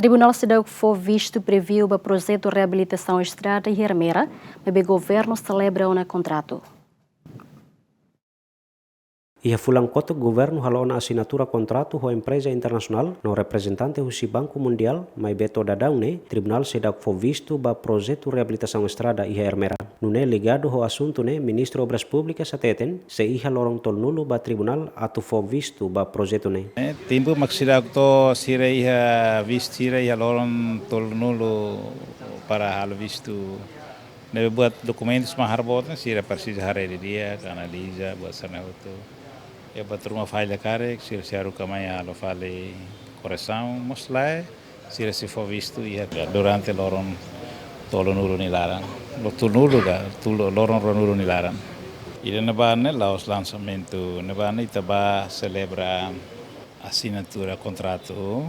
Tribunal Cidadão foi visto previu o projeto de reabilitação estrada e Hermera, mas o governo celebra um contrato. Ia fulang koto governo halo na assinatura contrato ho empresa internacional no representante husi Banco Mundial mai beto dadang ne tribunal sedak foi visto ba projeto reabilitação estrada e Hermera. Nune ligado ho assunto ne ministro obras públicas ateten se iha lorong tol nulo ba tribunal atu foi visto ba projeto ne. Tempo maksidak to sira iha visto sira iha lorong tol nulo para hal visto. Nebe buat dokumentos maharbotna sira persis hari dia analisa buat sana itu. Ya batruma falha care sira siaru kamaya alo fale correção moslai sira se for visto ia durante lorong tolo nulo nilaran lo nulo ga tulo lorong nulo nilaran ida nabane laos lançamento nabane itaba celebra assinatura contrato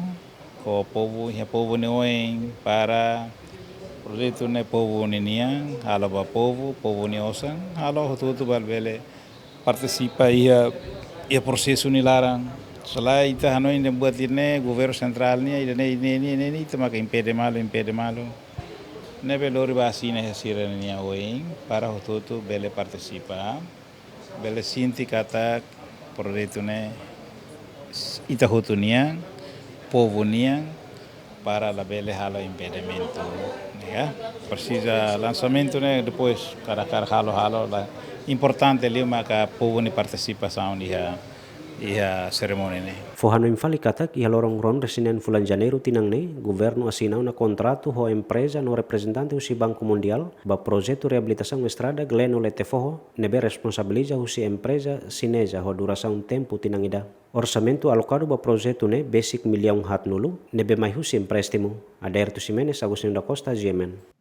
com o povo neoen para projeto ne povo ninian halo ba povo neosan halo tudo balbele participa ia proseso nilarang selain itu hanoi yang buat ini governo centralnya ini itu maka impede malo nebe lori basina hasira nia oing para hotutu bele participa bele sinti kata projeto ne ita hotunia povo nia para la bele halo impedimento ya precisa lançamento né depois cara halo la importante ali maka povo ni participação iha cerimoni ne. Fohano infali katak iha lorong ron resinen fulan Janeiro tinang ne governo asinau na contrato ho empresa no representante usi Banco Mundial ba projeto reabilitação estrada gleno letefoho nebe responsabiliza usi empresa sinesa ho duração tempo tinang ida. Orçamento alocado ba projeto ne basic milhão hat nulu nebe mai husi empréstimo. Aderto Ximenes Agostinho da Costa, Yemen.